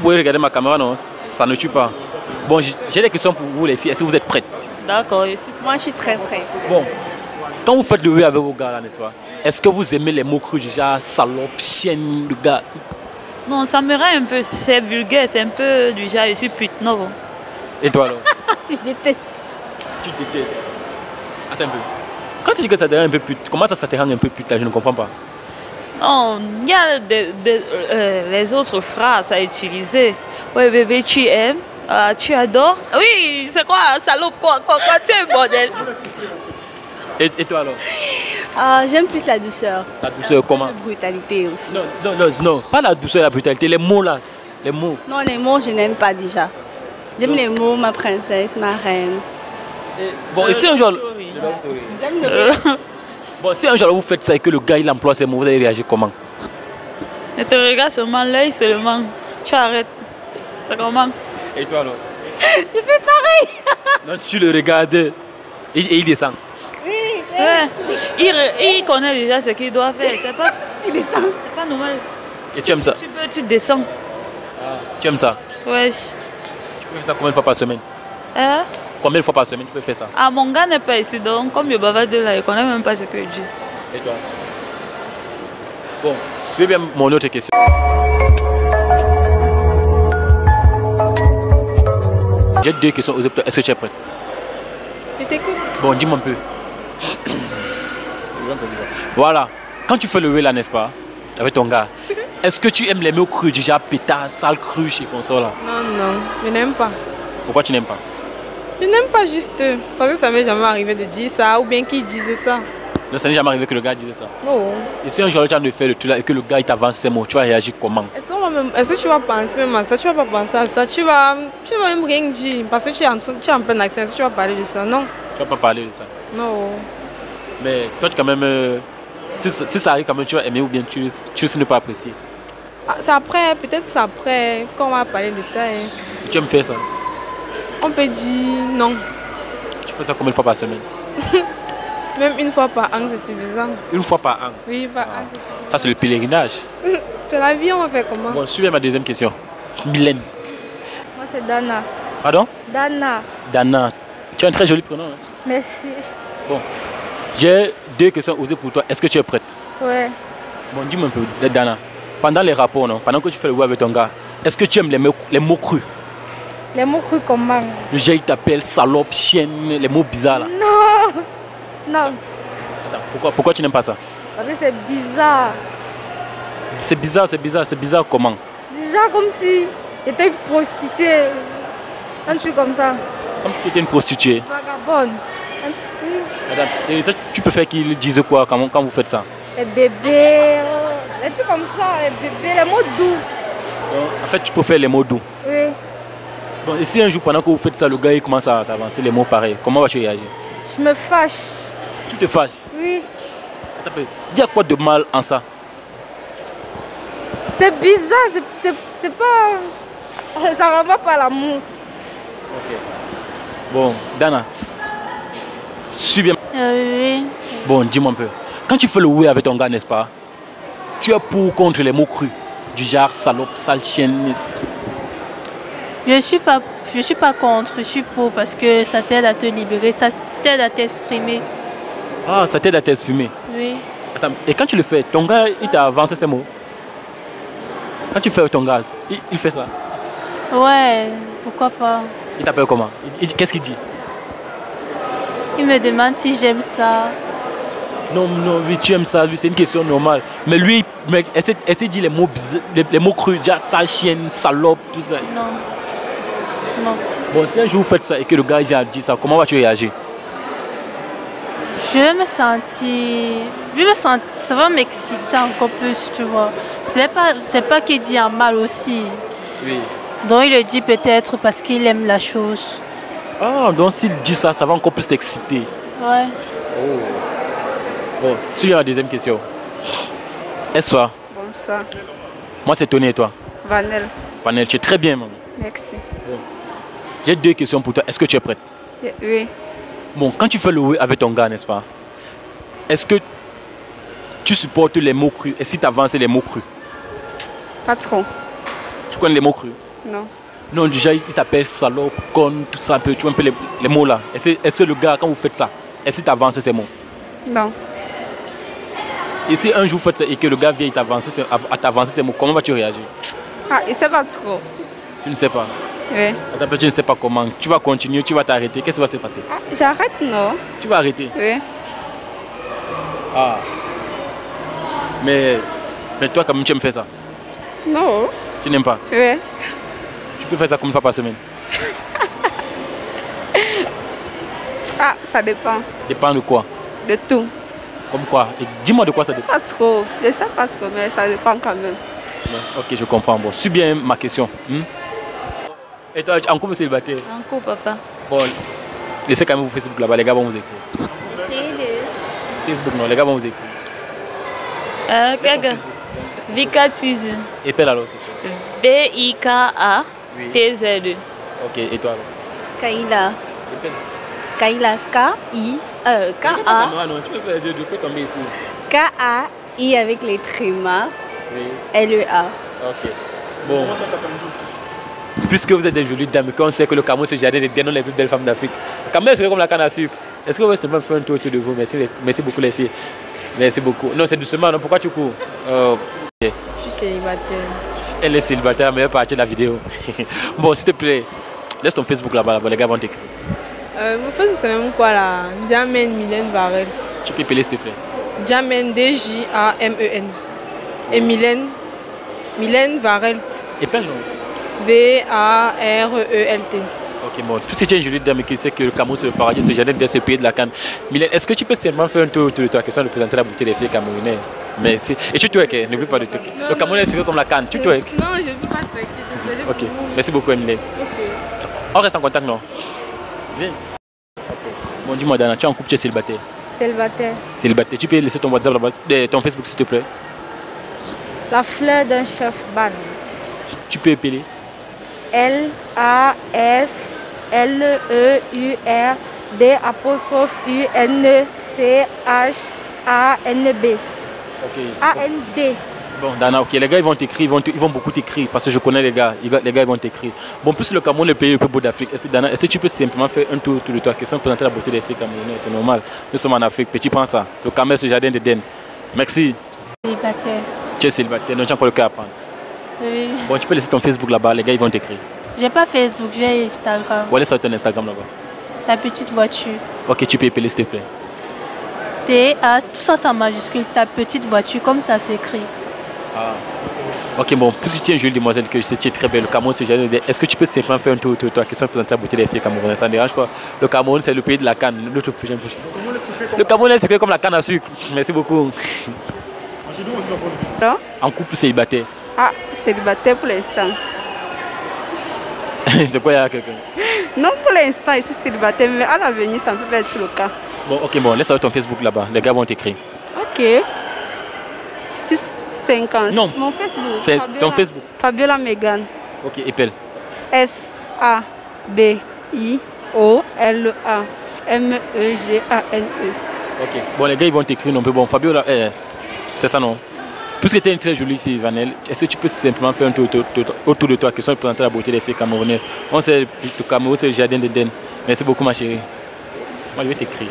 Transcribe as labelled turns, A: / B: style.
A: pouvez regarder ma caméra, non? Ça ne tue pas. Bon, j'ai des questions pour vous les filles. Est-ce que vous êtes prêtes?
B: D'accord.
C: Moi, je suis très prête.
A: Bon, quand vous faites le oui avec vos gars là, n'est-ce pas? Est-ce que vous aimez les mots crus du genre salope, chienne, le gars?
B: Non, ça me rend un peu, c'est vulgaire, c'est un peu du genre, je suis pute, non?
A: Et toi alors?
C: Je déteste.
A: Tu détestes. Attends un peu. Quand tu dis que ça te rend un peu pute, comment ça te rend un peu pute là? Je ne comprends pas.
B: Non, il y a les autres phrases à utiliser. Ouais, bébé, tu aimes, tu adores. Oui, c'est quoi, salope, quoi, tu es bordel.
A: Et toi alors?
C: J'aime plus la douceur.
A: La douceur comment?
C: La brutalité aussi.
A: Non, pas la douceur et la brutalité, les mots là, les mots.
C: Non, les mots, je n'aime pas déjà. J'aime les mots, ma princesse, ma reine.
A: Bon, et si un jour...
C: J'aime le
A: Bon, si un jour vous faites ça et que le gars il emploie ces mots, vous allez réagir comment?
B: Je te regarde seulement, l'œil seulement. Tu arrêtes. C'est comment?
A: Et toi alors?
C: Je fais pareil.
A: Non, tu le regardes et il descend.
C: Oui.
B: Ouais. Il connaît déjà ce qu'il doit faire. C'est pas,
C: Il descend.
B: c'est pas normal.
A: Et tu aimes ça?
B: Tu descends.
A: Tu aimes ça?
B: Ouais.
A: Tu peux faire ça combien de fois par semaine?
B: Hein?
A: Combien de fois par semaine tu peux faire ça?
B: Ah, mon gars n'est pas ici, donc comme je bavarde là, il ne connaît même pas ce que je dis.
A: Et toi? Bon, c'est bien mon autre question. J'ai deux questions. Est-ce que tu es prête?
C: Je t'écoute.
A: Bon, dis-moi un peu. Voilà. Quand tu fais le là, n'est-ce pas? Avec ton gars. Est-ce que tu aimes les mots crus, déjà pétard, sale cru chez console là?
D: Non, je n'aime pas.
A: Pourquoi tu n'aimes pas?
D: Je n'aime pas juste parce que ça m'est jamais arrivé de dire ça ou bien qu'ils disent ça.
A: Non, ça n'est jamais arrivé que le gars dise ça.
D: Non.
A: Et si un jour tu as de faire le truc là et que le gars il t'avance ces mots, tu vas réagir comment?
D: Est-ce que tu vas penser même à ça? Tu vas pas penser à ça. Tu vas même rien dire parce que tu es en pleine action. Est-ce que tu vas parler de ça? Non.
A: Tu vas pas parler de ça.
D: Non.
A: Mais toi, tu quand même. Si ça arrive quand même, tu vas aimer ou bien tu risques de ne pas apprécier.
D: C'est après, peut-être c'est après qu'on va parler de ça. Hein.
A: Tu aimes faire ça?
D: On peut dire non.
A: Tu fais ça combien de fois par semaine?
D: Même une fois par an, c'est suffisant.
A: Une fois par an?
D: Oui, par an, c'est suffisant.
A: Ça, c'est le pèlerinage.
D: C'est la vie, on va faire comment?
A: Bon, suivez ma deuxième question. Mylène.
C: Moi, c'est Dana.
A: Pardon?
C: Dana.
A: Dana. Tu as un très joli prénom. Hein?
C: Merci.
A: Bon, j'ai deux questions osées pour toi. Est-ce que tu es prête?
C: Ouais.
A: Bon, dis-moi un peu, Dana. Pendant les rapports, non? Pendant que tu fais le web avec ton gars, est-ce que tu aimes les mots crus?
C: Les mots crus comment?
A: Le gars, il t'appelle salope, chienne, les mots bizarres là.
C: Non. Non.
A: Attends, pourquoi tu n'aimes pas ça?
C: Parce que c'est bizarre.
A: C'est bizarre comment?
C: Déjà comme si j'étais une prostituée. Un truc comme ça.
A: Comme si tu étais une prostituée.
C: Vagabonde. Un truc.
A: Madame, et toi, tu préfères qu'ils disent quoi quand vous faites ça?
C: Les bébés. Les trucs comme ça, les bébés, les mots doux.
A: En fait, tu préfères les mots doux.
C: Oui.
A: Bon, et si un jour, pendant que vous faites ça, le gars il commence à t'avancer les mots pareils, comment vas-tu réagir?
C: Je me fâche.
A: Tu te fâches?
C: Oui.
A: Attends, il y a quoi de mal en ça?
C: C'est bizarre, c'est pas... Ça ne va pas l'amour.
A: Ok. Bon, Dana, suis bien.
C: Oui.
A: Bon, dis-moi un peu. Quand tu fais le oui avec ton gars, n'est-ce pas? Tu es pour ou contre les mots crus? Du genre salope, sale chienne?
E: Je suis pas contre, je suis pour parce que ça t'aide à te libérer, ça t'aide à t'exprimer.
A: Ah, ça t'aide à t'exprimer?
E: Oui.
A: Attends, et quand tu le fais, ton gars, il t'a avancé ces mots? Quand tu fais avec ton gars, il fait ça?
E: Ouais, pourquoi pas.
A: Il t'appelle comment? Qu'est-ce qu'il dit?
E: Il me demande si j'aime ça.
A: Non, oui, tu aimes ça, lui, c'est une question normale. Mais lui, essaie de dire les mots crus, genre sale chienne, salope, tout ça.
E: Non.
A: Bon, si un jour vous faites ça et que le gars vient dire ça, comment vas-tu réagir?
E: Je vais me sentir... Ça va m'exciter encore plus, tu vois. C'est pas qu'il dit en mal aussi.
A: Oui.
E: Donc il le dit peut-être parce qu'il aime la chose.
A: Ah, donc s'il dit ça, ça va encore plus t'exciter.
E: Ouais.
A: Oh. Bon, suis la deuxième question. Est-ce toi?
D: Bonsoir.
A: Moi, c'est Tony et toi?
D: Vanel.
A: Vanel, tu es très bien, maman.
D: Merci.
A: Bon. J'ai deux questions pour toi. Est-ce que tu es prête?
D: Oui.
A: Bon, quand tu fais le oui avec ton gars, n'est-ce pas? Est-ce que tu supportes les mots crus? Et si tu avances les mots crus?
D: Pas trop.
A: Tu connais les mots crus?
C: Non.
A: Non, déjà, il t'appelle salope, con, tout ça, un peu, tu vois un peu les mots là. Est-ce que le gars, quand vous faites ça, est-ce qu'il t'avance ces mots?
C: Non.
A: Et si un jour vous faites ça et que le gars vient t'avancer ces mots, comment vas-tu réagir?
C: Ah, il sait pas trop.
A: Tu ne sais pas.
C: Oui.
A: Tu ne sais pas comment. Tu vas continuer, tu vas t'arrêter. Qu'est-ce qui va se passer?
C: Ah, j'arrête, non.
A: Tu vas arrêter.
C: Oui.
A: Ah. Mais toi, quand même, tu aimes faire ça?
C: Non.
A: Tu n'aimes pas?
C: Oui.
A: Tu peux faire ça combien de fois par semaine?
C: Ah, ça dépend.
A: Dépend de quoi?
C: De tout.
A: Comme quoi? Dis-moi de quoi ça dépend.
C: Pas trop. Je sais pas trop, mais ça dépend quand même.
A: Ok, je comprends. Bon, suis bien ma question. Et toi, en couple célibataire?
B: En couple, papa.
A: Bon, laissez quand même vous Facebook là-bas, les gars vont vous écrire.
E: Essayez de...
A: Facebook, non, les gars vont vous écrire.
B: Kaga. Vika Tizi.
A: Et Pelle alors, c'est quoi?
B: B-I-K-A-T-Z-E.
A: Ok, et toi alors?
E: Kaila.
A: Et Pelle?
E: Kaila, K-I-K-A.
A: Non, tu peux faire les yeux, tu peux tomber ici.
E: K-A-I avec les trémas.
A: Oui.
E: L-E-A.
A: Ok. Bon. Puisque vous êtes des jolies dames, qu'on sait que le Cameroun, c'est le jardin des dénoms les plus belles femmes d'Afrique. Le Cameroun, c'est comme la canne à sucre. Est-ce que vous pouvez seulement faire un tour autour de vous? Merci beaucoup les filles. Merci beaucoup. Non, c'est doucement, non? Pourquoi tu cours?
D: Je suis célibataire.
A: Elle est célibataire, la meilleure partie de la vidéo. Bon, s'il te plaît, laisse ton Facebook là-bas, les gars vont t'écrire.
D: Mon Facebook, c'est même quoi là? Jamen Mylène Varelt.
A: Tu peux appeler s'il te plaît.
D: Jamen, D-J-A-M-E-N. Et Mylène Varelt.
A: Épelle non?
D: V-A-R-E-L-T.
A: Ok, bon, puisque tu es une jolie dame qui sait que le Cameroun c'est le paradis, c'est le jardin de ce pays de la canne. Mylène, est-ce que tu peux seulement faire un tour autour de toi, question de présenter la beauté des filles camerounaises? Merci. Et tu twerk, n'oublie pas de twerker. Le Cameroun c'est comme la canne, tu twerk?
D: Non, je ne peux pas twerker.
A: Ok, merci beaucoup Mylène.
D: Ok.
A: On reste en contact, non? Viens. Ok. Bon, dis-moi Dana, tu es en couple, tu es célibataire?
C: Célibataire.
A: Célibataire, tu peux laisser ton WhatsApp là-bas, ton Facebook s'il te plaît?
C: La fleur d'un chef band.
A: Tu peux épeler?
C: L-A-F-L-E-U-R-D-U-N-C-H-A-N-B.
A: Ok.
C: A-N-D.
A: Bon, Dana, ok, les gars ils vont t'écrire, ils vont beaucoup t'écrire parce que je connais les gars ils vont t'écrire. Bon, plus le Cameroun, le pays le plus beau d'Afrique, est-ce que tu peux simplement faire un tour autour de toi, question de présenter la beauté des filles camerounaises, c'est normal. Nous sommes en Afrique, petit prends ça. Le Cameroun, c'est le jardin d'Éden. Merci.
E: Célibataire.
A: Tu es célibataire, donc tu as encore le cœur à prendre.
E: Oui.
A: Bon, tu peux laisser ton Facebook là-bas, les gars ils vont t'écrire.
E: J'ai pas Facebook, j'ai Instagram.
A: Bon, laisse ton Instagram là-bas.
E: Ta petite voiture.
A: Ok, tu peux épeler s'il te plaît.
E: T-A, tout ça c'est en majuscule. Ta petite voiture, comme ça s'écrit.
A: Ah. Ok, bon, puisque tu es une jolie demoiselle, que je sais que tu es très belle, le Cameroun, c'est jardin d'Éden. Est-ce que tu peux simplement faire un tour autour de toi, question de présenter la beauté des filles camerounaises? Ça ne dérange pas. Le Cameroun, c'est le pays de la canne. Le Cameroun est secret comme la canne à sucre. Merci beaucoup.
C: Non?
A: En couple célibataire.
C: Ah, célibataire pour l'instant.
A: C'est quoi, il y a quelqu'un?
C: Non, pour l'instant, je suis célibataire, mais à l'avenir, ça ne peut pas être le cas.
A: Bon, ok, bon, laisse ton Facebook là-bas. Les gars vont t'écrire.
C: Ok. 650.
A: Non.
C: Mon Facebook.
A: Ton Facebook.
C: Fabiola Megan.
A: Ok, épelle.
C: F-A-B-I-O-L-A M-E-G-A-N-E.
A: Ok. Bon, les gars, ils vont t'écrire non plus. Bon, Fabio, là, c'est ça, non? Puisque tu es une très jolie fille, Vanel, est-ce que tu peux simplement faire un tour autour de toi, question de présenter la beauté des filles camerounaises? On sait, le Cameroun, c'est le jardin d'Éden. Merci beaucoup, ma chérie. Moi, je vais t'écrire.